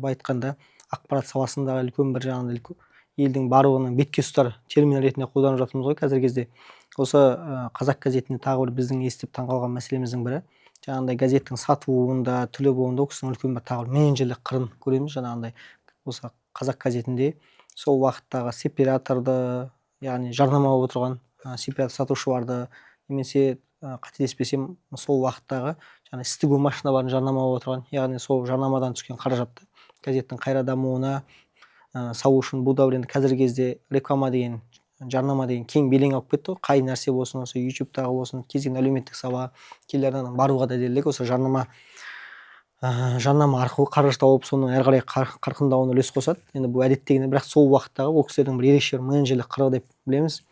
былай айтқанда ақпарат саласындағы үлкен бір жаңағыдай елдің барлығының беткей ұстар термин ретінде қолданып жатырмыз ғой қазіргі кезде. Осы қазақ газетінде тағы бір біздің естіп таңғалған мәселеміздің бірі, жаңағыдай газеттің сатылуында, төлеуінде ол кісінің үлкен бір тағы менеджерлік қырын көреміз. Жаңағыдай осы қазақ газетінде сол уақыттағы сепараторды, яғни жарнамалап отырған сепаратор сатушыларды, немесе қателеспесем сол уақыттағы жаңа стігу машиналарын жарнамалап отырған, яғни сол жарнамадан түскен қаражатты газеттің қайра дамуына салу үшін. Бұл да енді қазіргі кезде реклама деген, жарнама деген кең белең алып кетті ғой. Қай нәрсе болсын, осы ютубтағы болсын, кез келген әлеуметтік сала, телеарнаның барлығы да дерлік осы жарнама арқылы қаржы тауып, соның әрі қарай қарқындауына үлес қосады. Енді бұл әдеттегенде, бірақ сол уақыттағы ол кісілердің бір ерекше менеджерлік қыры деп білеміз.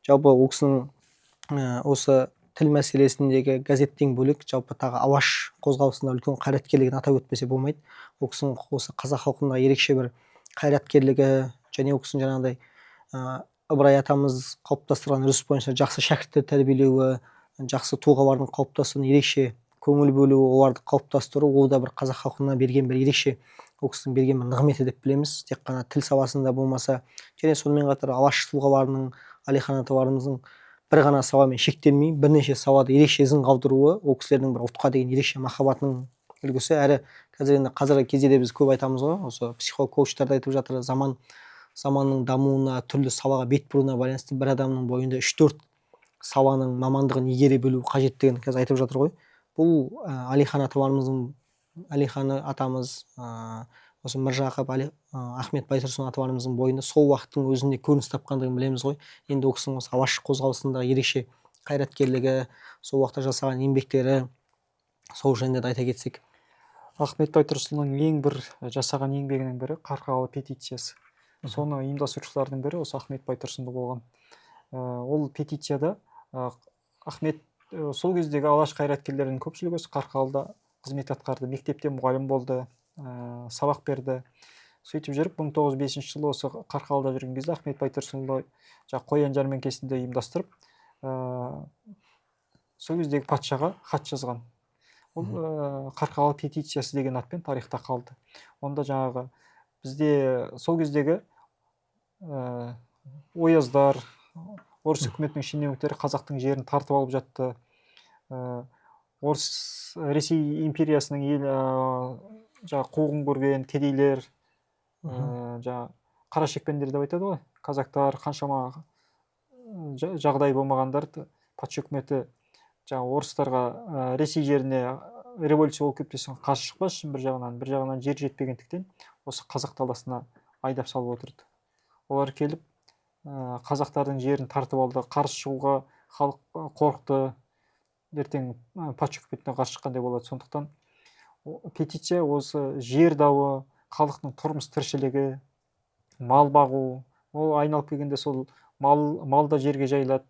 Жалпы ол кісінің осы тіл мәселесіндегі газеттен бөлек жалпы тағы алаш қозғалысында үлкен қайраткерлігін атап өтпесе болмайды. Ол кісінің осы қазақ халқында ерекше бір қайраткерлігі, және ол кісінің жаңағыдай Ыбырай атамыз қалыптастырған үрдіс бойынша жақсы шәкірттер тәрбиелеуі, жақсы тұлғалардың қалыптасуына ерекше көңіл бөлуі, оларды қалыптастыру, ол да бір қазақ халқына берген бір ерекше, ол кісінің берген бір нығметі деп білеміз. Тек қана тіл саласында болмаса, және сонымен қатар алаш тұлғаларының, Әлихан аталарымыздың бір ғана саламен шектелмей, бірнеше салада ерекше ізін қалдыруы, ол кісілердің бір ұлтқа деген ерекше махаббатының үлгісі. Әрі қазіргі кезде де біз көп айтамыз ғой, осы психолог коучтар да айтып жатыр, заманның дамуына, түрлі салаға бет бұруына байланысты бір адамның бойында 3-4 саланың мамандығын игере білу қажеттігін қазір айтып жатыр ғой. Бұл Әлихан атамыз, осы Міржақып, Ахмет Байтұрсын аталарымыздың бойында сол уақыттың өзінде көрініс тапқандығын білеміз ғой. Енді ол кісінің осы алаш қозғалысындағы ерекше қайраткерлігі, сол уақытта жасаған еңбектері, сол жайында да айта кетсек. Ахмет Байтұрсынның ең бір жасаған еңбегінің бірі Қарқаралы петициясы. Соны ұйымдастырушылардың бірі осы Ахмет Байтұрсынды болған. Ол петицияда Ахмет сол кездегі алаш қайраткерлерінің көпшілігі осы Қарқаралыда қызмет атқарды, мектепте мұғалім болды, сабақ берді. Сөйтіп жүріп 1905 жылы осы Қарқаралыда жүрген кезде Ахмет Байтұрсынұлы қоян жәрмеңкесінде ұйымдастырып, сол кездегі патшаға хат жазған. Ол Қарқаралы петициясы деген атпен тарихта қалды. Онда жаңағы бізде сол кездегі ояздар, орыс үкіметінің шенеуніктері қазақтың жерін тартып алып жатты. Ресей империясының қуғын көрген кедейлер, қарашекпендер деп айтады ғой, казактар, қаншама жағдай болмағандар, патша үкіметі орыстарға Ресей жеріне революция болып кетпесін қарсы шықпас үшін бір жағынан жер жетпегендіктен осы қазақ даласына айдап салып отырды. Олар келіп қазақтардың жерін тартып алды, қарсы шығуға халық қорықты, ертең патша үкіметіне қарсы шыққандай болады. Сондықтан петиция осы жер дауы, халықтың тұрмыс тіршілігі, мал бағу, ол айналып келгенде сол мал да жерге жайылады.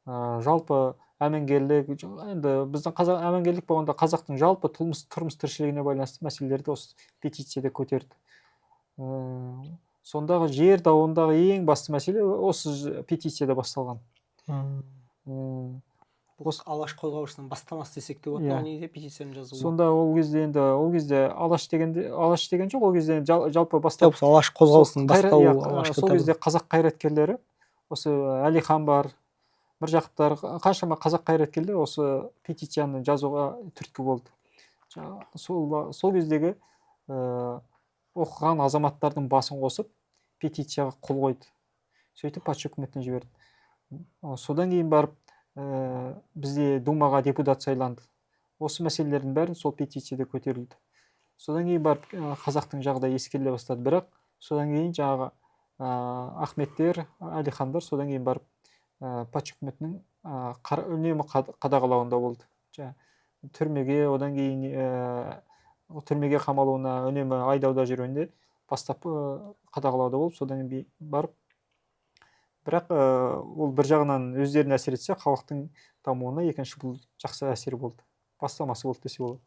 Жалпы әмеңгерлік, енді біздің қазақ әмеңгерлік болғанда қазақтың жалпы тұрмыс тіршілігіне байланысты мәселелерді осы петицияда көтерді. Сондағы жер дауындағы ең басты мәселе осы петицияда басталған. Осы алаш қозғалысының бастамасы десек те болады, неге петицияны жазу. Сонда ол кезде алаш деген жоқ, ол кезде жалпы бастап алаш қозғалысының бастауы. Сол кезде қазақ қайраткерлері, осы Әлихан бар, Міржақыптар, қаншама қазақ қайраткерлер осы петицияны жазуға түрткі болды. Сол кездегі оқыған азаматтардың басын қосып петицияға қол қойды. Сөйтіп патша үкіметіне жіберді. Содан кейін барып бізде думаға депутат сайланды. осы мәселелердің бәрін сол петицияда көтерілді. Содан кейін барып қазақтың жағдайы ескеріле бастады. Бірақ содан кейін жаңағы Ахметтер, Әлихандар содан кейін барып патша үкіметінің үнемі қадағалауында болды. Түрмеге, одан кейін түрмеге қамалуына, үнемі айдауда жүруінде бастап қадағалауда болып, содан кейін барып, бірақ ол бір жағынан өздеріне әсер етсе, халықтың дамуына екінші бұл жақсы әсер болды, бастамасы болды десе болады.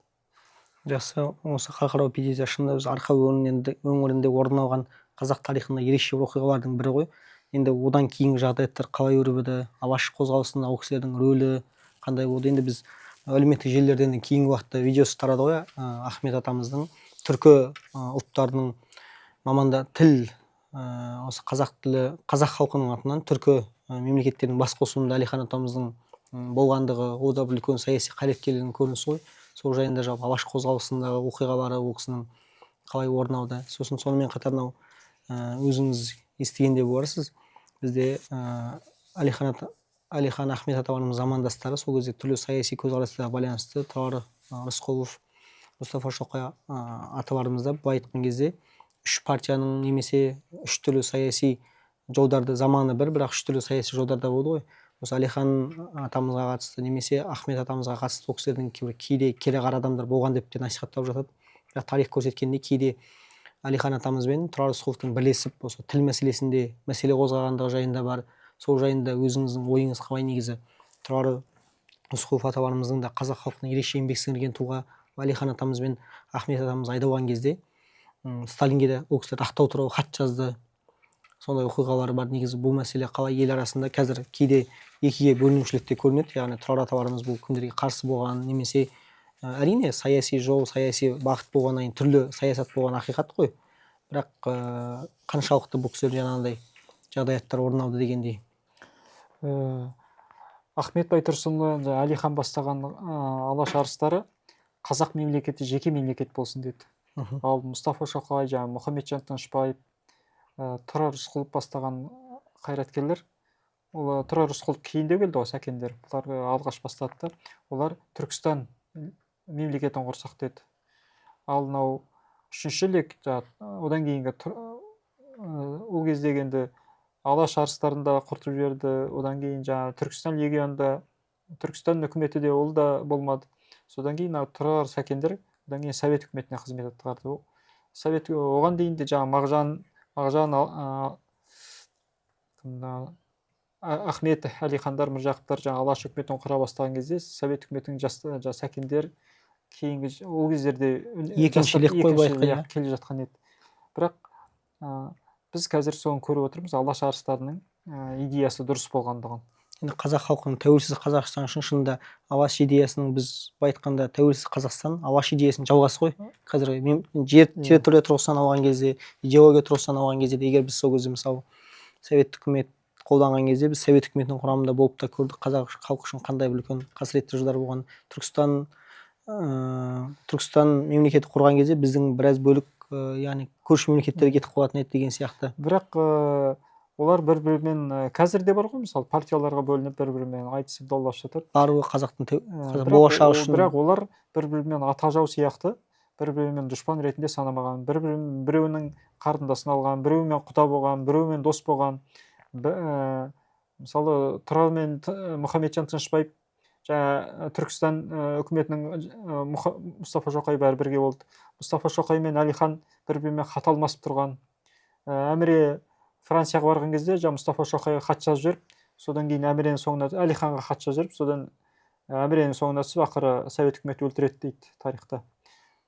Жақсы, осы халықаралық петиция шынында біз арқа өңірінде орын алған қазақ тарихында ерекше оқиғалардың бірі ғой. Енді одан кейінгі жағдаяттар қалай өрбіді, алаш қозғалысында ол кісілердің рөлі қандай болды? Енді біз әлеуметтік желілерден кейінгі уақытта видеосы тарады ғой, Ахмет атамыздың түркі ұлттарының маманда тіл, осы қазақ тілі, қазақ халқының атынан түркі мемлекеттердің бас қосуында Әлихан атамыздың болғандығы, ол да бір үлкен саяси қайраткерлігінің көрінісі ғой. Сол жайында жалпы алаш қозғалысындағы оқиғалары, ол кісінің қалай орын алды. Сосын сонымен қатар мынау өзіңіз естігенде боларсыз, бізде Әлихан Ахмет аталарымыз замандастары сол кезде түрлі саяси көзқарастарға байланысты Тұрар Рысқұлов, Мұстафа Шоқай аталарымызда былай айтқан кезде үш партияның немесе үш түрлі саяси жолдарды заманы бірақ үш түрлі саяси жолдарда болды ғой. Осы Әлихан атамызға қатысты немесе Ахмет атамызға қатысты ол кісілердің кейде кере қара адамдар болған деп те насихаттап жатады. Бірақ тарих көрсеткендей кейде Әлихан атамыз бен Тұрар Рысқұловтың бірлесіп осы тіл мәселесінде мәселе қозғағандығы жайында бар. Сол жайында өзіңіздің ойыңыз қалай? Негізі Тұрар Рысқұлов аталарымыздың да қазақ халқына ерекше еңбек сіңірген тұлға. Әлихан атамыз бен Ахмет атамыз айдалған кезде Сталинге де ол кісілер ақтау туралы хат жазды. Сондай оқиғалары бар. Негізі бұл мәселе қалай ел арасында қазір кейде екіге бөлінушілік те көрінеді. Яғни Тұрар аталарымыз бұл күндерге қарсы болған, немесе әрине саяси жол, саяси бағыт болғаннан кейін түрлі саясат болған ақиқат қой. Бірақ қаншалықты бұл кісілер жаңағыдай жағдаяттар орын алды дегендей. Ахмет Байтұрсынұлы, Әлихан бастаған алаш арыстары қазақ мемлекеті жеке мемлекет болсын деді. Ал Мұстафа Шоқай, Мұхамеджан Тынышпаев, Тұрар Рысқұлов бастаған қайраткерлер, ол Тұрар Рысқұлов кейінде келді ғой, сәкендер, бұлар алғаш бастады. Олар Түркістан мемлекетін құрсақ деді. Ал мынау үшінші лек, одан кейінгі ол кездегі енді алаш арыстарында құртып жіберді. Одан кейін Түркістан легионында, Түркістан үкіметі де ол да болмады. Содан кейін Тұрар сәкендер, одан кейін Совет үкіметіне қызмет атқарды. Совет оған дейін де Мағжан Ахмет, Әлихандар, Міржақыптар алаш үкіметін құра бастаған кезде Совет үкіметінің сәкендер кейінгі ол кездерде екінші лек қой байқай келе жатқан еді. Бірақ біз қазір соны көріп отырмыз, алаш арыстарының идеясы дұрыс болғандығын. Енді қазақ халқының тәуелсіз Қазақстан үшін шынында алаш идеясының, біз айтқанда тәуелсіз Қазақстан алаш идеясының жалғасы ғой. Қазір жер территория тұрғысынан алған кезде, идеология тұрғысынан алған кезде, егер біз сол кезде мысалы Совет үкімет қолданған кезде біз Совет үкіметінің құрамында болып та көрдік, қазақ халқы үшін қандай бір үлкен қасіретті жылдар болған. Түркістан мемлекеті құрған кезде біздің біраз бөлік, яғни көрші мемлекеттерге кетіп қалатын еді деген сияқты. Бірақ олар бір-бірімен қазір де бар ғой, мысалы партияларға бөлініп бір-бірімен айтысып дауласып жатыр. Бар ғой қазақтың болашағы үшін. Бірақ олар бір-бірімен ата жау сияқты бір-бірімен дұшпан ретінде санамаған, біреуінің қарындасын алған, біреумен құда болған, біреумен дос болған. Мысалы Тұрар мен Мұхамеджан Тынышпаев Түркістан үкіметінің Мұстафа Шоқай бәрі бірге болды. Мұстафа Шоқай мен Әлихан бір-бірімен хат алмасып тұрған. Әміре Францияға барған кезде Мұстафа Шоқайға хат жазып жүріп, содан кейін әміренің соңына Әлиханға хат жазып жүріп, содан әміренің соңына түсіп, ақыры Совет үкіметі өлтіреді дейді тарихта.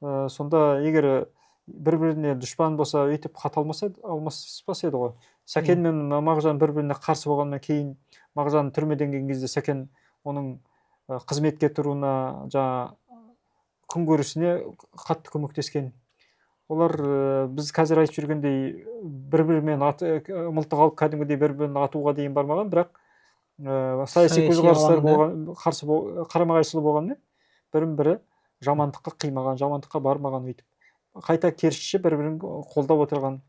Сонда егер бір-біріне дұшпан болса, өйтіп хат алмаспас еді ғой. Сәкен мен Мағжан бір-біріне қарсы болғаннан кейін Мағжан түрмеден келген кезде Сәкен оның қызметке тұруына, күн көрісіне қатты көмектескен. Олар біз қазір айтып жүргендей бір-бірімен мылтық алып кәдімгідей бір-бірін атуға дейін бармаған, бірақ саяси көзқарастар қарама-қайшылы болғанмен бірін-бірі жамандыққа қимаған, жамандыққа бармаған, өйтіп қайта керісінше бір-бірін қолдап отырған.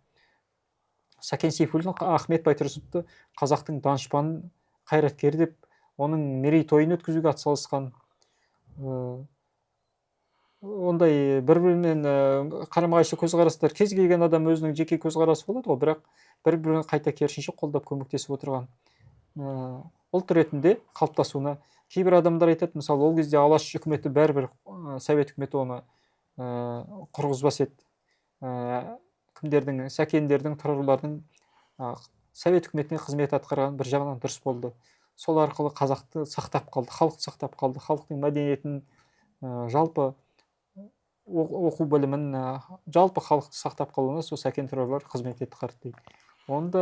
Сәкен Сейфуллин Ахмет Байтұрсыновты қазақтың данышпан қайраткері деп, оның мерейтойын өткізуге атсалысқан. ондай бір-бірімен қарама-қайшы көзқарастар, кез келген адам өзінің жеке көзқарасы болады ғой, бірақ бір-бірін қайта керісінше қолдап көмектесіп отырған ұлт ретінде қалыптасуына. Кейбір адамдар айтады, мысалы, ол кезде алаш үкіметі бәрібір совет үкіметі оны құрғызбас еді. Кімдердің, сәкендердің, тұрарлардың совет үкіметіне қызмет атқарған бір жағынан дұрыс болды. Сол арқылы қазақты сақтап қалды, халықты сақтап қалды, халықтың мәдениетін, жалпы оқу білімін, жалпы халықты сақтап қалуына сол сәкен тұрарлар қызмет атқарды дейді. Оны да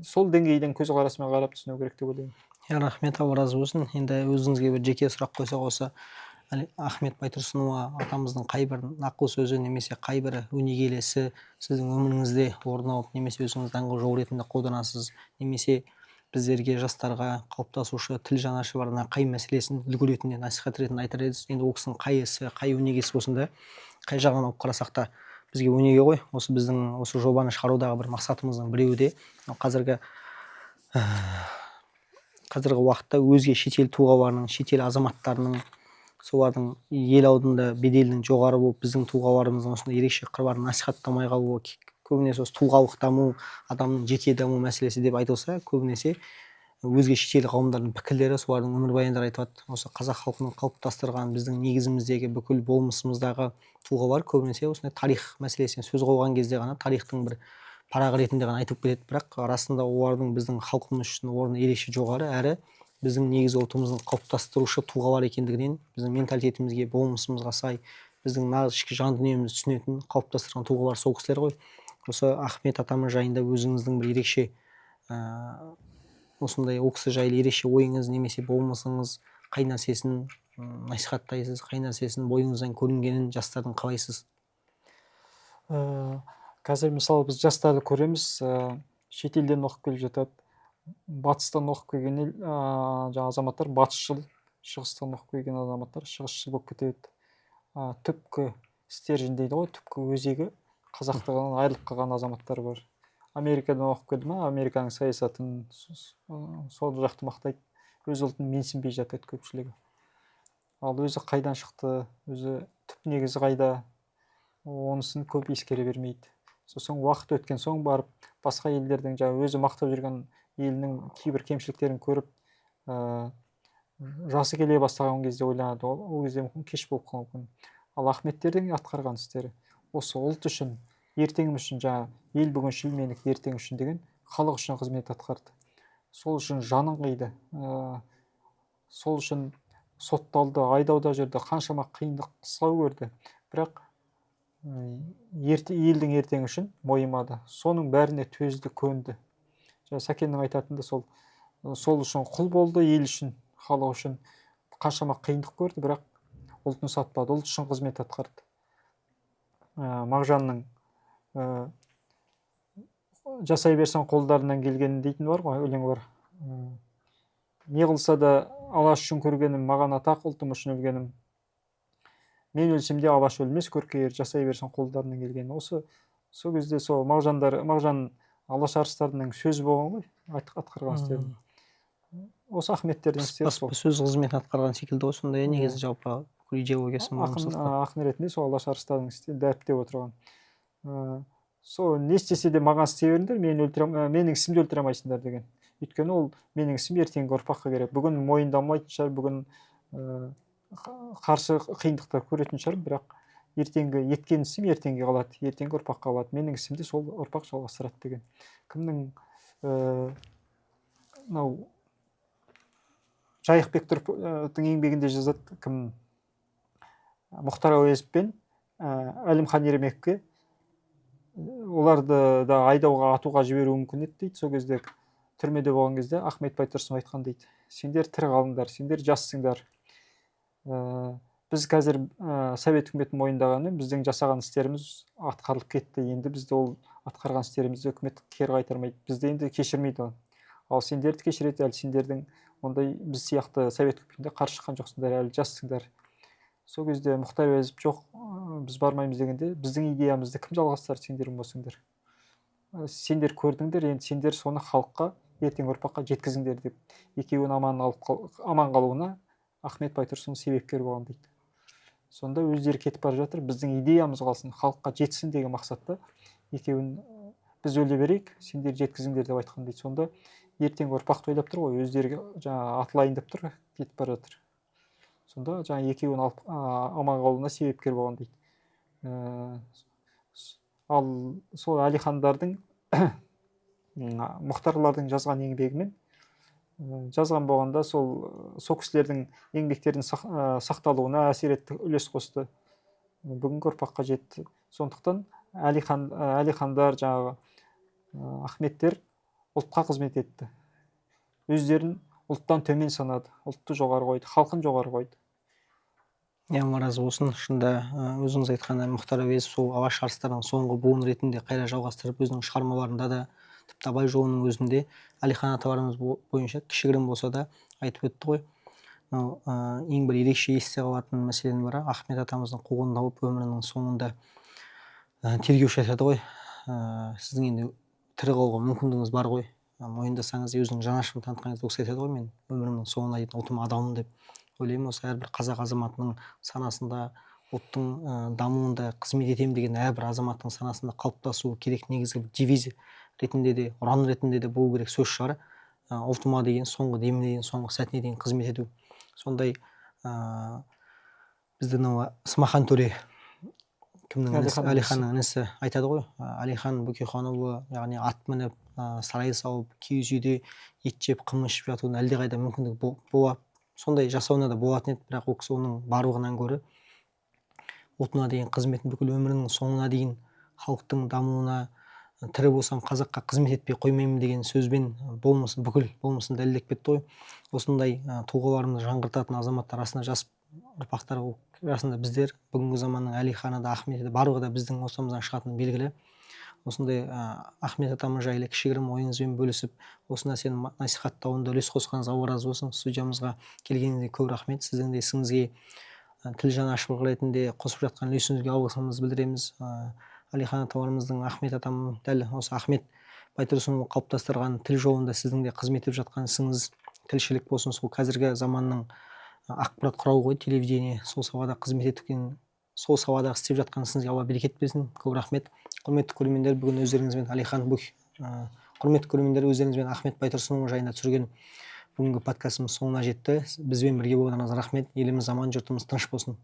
сол деңгейден көзқарасымен қарап түсіну керек деп ойлаймын. Рахмет, Алла разы болсын. Енді өзіңізге бір жеке сұрақ қойсақ, осы Ахмет Байтұрсынұлы атамыздың қай бір нақыл сөзі немесе қай бір өнегелесі сіздің өміріңізде орын алып, немесе өзіңіз даңғыл жол ретінде қолданасыз, немесе біздерге, жастарға, қалыптасушы тіл жанашырларына қай мәселесін үлгі ретінде, насихат ретінде айтар едіңіз? Енді ол кісінің қай ісі, қай өнегесі болсын да, қай жағынан алып қарасақ та бізге өнеге ғой. Осы біздің осы жобаны шығарудағы бір мақсатымыздың біреуі де қазіргі уақытта өзге шетел тұлғаларының, шетел азаматтарының, солардың ел алдында беделінің жоғары болып, біздің тұлғаларымыздың осындай ерекше қырларын насихаттамай қалуы, көбінесе осы тұлғалық даму, адамның жеке даму мәселесі деп айтылса, көбінесе өзге шетел қауымдардың пікірлері, солардың өмірбаяндары айтады. Осы қазақ халқының қалыптастырған біздің негізіміздегі бүкіл болмысымыздағы тұлғалар көбінесе осындай тарих мәселесіне сөз қойған кезде ғана тарихтың бір парағы ретінде ғана айтып келеді, бірақ расында олардың біздің халқымыз үшін орны ерекше жоғары, әрі біздің негізгі ұлтымыздың қалыптастырушы тұлғалар екендігінен біздің менталитетімізге, болмысымызға сай, біздің нағыз ішкі жан дүниемізді түсінетін, қалыптастырған тұлғалар сол кісілер ғой. Осы Ахмет атамыз жайында өзіңіздің бір ерекше осындай ол кісі жайлы ерекше ойыңыз немесе болмысыңыз, қай нәрсесін насихаттайсыз, қай нәрсесін бойыңыздан көрінгенін жастардың қалайсыз? Қазір мысалы біз жастарды көреміз, шетелден оқып келіп жатады, батыстан оқып келген жаңа азаматтар батысшыл, шығыстан оқып келген азаматтар шығысшыл болып кетеді. Түпкі стержень дейді ғой, түпкі өзегі қазақтығынан айырылып қалған азаматтар бар. Америкадан оқып келді ма, Американың саясатын сол жақты мақтайды, өз ұлтын менсінбей жатады көпшілігі. Ал өзі қайдан шықты, өзі түп негізі қайда, онысын көп ескере бермейді. Сосын уақыт өткен соң барып, басқа елдердің жаңа өзі мақтап жүрген елінің кейбір кемшіліктерін көріп, жасы келе бастаған кезде ойланады, ол кезде мүмкін кеш болып қалуы мүмкін. Ал Ахметтердің атқарған істері осы ұлт үшін, ертеңім үшін, жаңа ел бүгіншіл, менікі ертең үшін деген халық үшін қызмет атқарды. Сол үшін жанын қиды, сол үшін сотталды, айдауда жүрді, қаншама қиындық қыстау көрді, бірақ елдің ертеңі үшін мойымады, соның бәріне төзді, көнді. Сәкеннің айтатынды сол үшін құл болды, ел үшін, халық үшін қаншама қиындық көрді, бірақ ұлтын сатпады, ұлт үшін қызмет атқарды. Мағжанның жасай берсең қолдарынан келгенін дейтін бар ғой, өлең бар. Не қылса да алаш үшін көргенім, маған атақ, ұлтым үшін өлгенім. Мен өлсем де алаш өлмес, көркейер, жасай берсең қолдарынан келгені. Осы сол кезде сол Мағжан алаш арыстарының сөзі болған ғой, атқарған істері. Осы Ахметтердің істері сол. Сөз қызмет атқарған секілді ғой, сондай негізі жалпы идеологиясы ақын ретінде сол алаш арыстарының істерін дәріптеп отырған. Сол не істесе де маған істей беріңдер, менің ісімді өлтіре алмайсыңдар деген. Өйткені ол менің ісім ертеңгі ұрпаққа керек. Бүгін мойындамайтын шығар, бүгін қарсы қиындықтар көретін шығар, бірақ ертеңгі еткен ісім ертеңге қалады, ертеңгі ұрпаққа қалады. Менің ісімді сол ұрпақ жалғастырады деген. Кімнің Жайық Бектұровтың еңбегінде жазады, кім Мұхтар Әуезов пен Әлімхан Ермекке оларды да айдауға, атуға жіберуі мүмкін еді дейді. Сол кезде түрмеде болған кезде Ахмет Байтұрсынов айтқан дейді: сендер тірі қалыңдар, сендер жассыңдар. Біз қазір совет үкіметін мойындағанымен біздің жасаған істеріміз атқарылып кетті. Енді бізді ол атқарған істерімізді үкімет кері қайтармайды, бізді енді кешірмейді. Ал сендерді кешіреді, әлі сендердің ондай біз сияқты совет үкіметіне қарсы шыққан жоқсыңдар, әлі жассыңдар. Сол кезде Мұхтар Әуезов жоқ, біз бармаймыз дегенде, біздің идеямызды кім жалғастырар, сендер болсыңдар. Сендер көрдіңдер, енді сендер соны халыққа, ертең ұрпаққа жеткізіңдер деп. Екеуін аман қалуына Ахмет Байтұрсынов себепкер болған дейді. сонда өздері кетіп бара жатыр, біздің идеямыз қалсын, халыққа жетсін деген мақсатта екеуін біз өле берейік, сендер жеткізіңдер деп айтқан дейді. Сонда ертеңгі ұрпақты ойлап тұр ғой, өздері жаңағы атылайын деп тұр, кетіп бара жатыр. Сонда жаңа екеуін алып аман қалуына себепкер болған дейді. Ал сол әлихандардың мұхтарлардың жазған еңбегімен жазған болғанда сол кісілердің еңбектерінің сақталуына әсер етті, үлес қосты, бүгінгі ұрпаққа жетті. Сондықтан әлихандар, жаңағы ахметтер ұлтқа қызмет етті, өздерін ұлттан төмен санады, ұлтты жоғары қойды, халқын жоғары қойды. Алла разы болсын. Шында өзіңіз айтқандай Мұхтар Әуезов сол алаш арыстарының соңғы буын ретінде қайта жалғастырып, өзінің шығармаларында да, тіпті абай жолының өзінде әлихан аталарымыз бойынша кішігірім болса да айтып өтті ғой. Ең бір ерекше есте қалатын мәселенің бірі Ахмет атамыздың қуғын тауып өмірінің соңында тергеуші айтады ғой, сіздің енді тірі қалуға мүмкіндігіңіз бар ғой, мойындасаңыз, өзінің жанашырлығын танытқаныңызда ол кісі айтады ғой, мен өмірімнің соңына дейін ұлтыма адаммын деп. Ойлаймын, осы әрбір қазақ азаматының санасында, ұлттың дамуында қызмет етемін деген әрбір азаматтың санасында қалыптасуы керек негізгі девиз ретінде де, ұран ретінде де болу керек сөз шығар. Ұлтыма деген соңғы деміне дейін, соңғы сәтіне дейін қызмет ету. Сондай біздің Смахан төре, кімнің інісі, әлиханның інісі айтады ғой, әлихан бөкейханұлы, яғни ат мініп, сарай салып, киіз үйде ет жеп, қымыз ішіп жатудың әлдеқайда мүмкіндік болады, сондай жасауына да болатын еді. Бірақ ол кісі оның барлығынан гөрі ұлтына деген қызметін бүкіл өмірінің соңына дейін халықтың дамуына, тірі болсам қазаққа қызмет етпей қоймаймын деген сөзбен бүкіл болмысын дәлелдеп кетті ғой. Осындай тұлғаларымызды жаңғыртатын азаматтар, расында жас ұрпақтар, расында біздер бүгінгі заманның әлиханы да, ахметі де, барлығы да біздің ортамыздан шығатыны белгілі. Осындай Ахмет атамыз жайлы кішігірім ойыңызбен бөлісіп, осы нәрсені насихаттауында үлес қосқаныңызға алла разы болсын. Студиямызға келгеніңізге көп рахмет. Сіздің де ісіңізге тіл жанашырлық ретінде қосып жатқан үлесіңізге алғысымызды білдіреміз. Әлихан аталарымыздың, Ахмет атам, дәл осы Ахмет Байтұрсынұлы қалыптастырған тіл жолында сіздің де қызмет етіп жатқан ісіңіз тілшілік болсын, сол қазіргі заманның ақпарат құралы ғой, телевидение, сол салада қызмет еткен, сол салада істеп жатқан ісіңізге алла берекет берсін. Көп рахмет. Құрметті көрермендер, бүгін өздеріңізбен құрметті көрермендер, өздеріңізбен Ахмет Байтұрсынұлы жайында түсірген бүгінгі подкастымыз соңына жетті. Бізбен бірге болғаныңызға рахмет. Еліміз аман, жұртымыз тыныш болсын.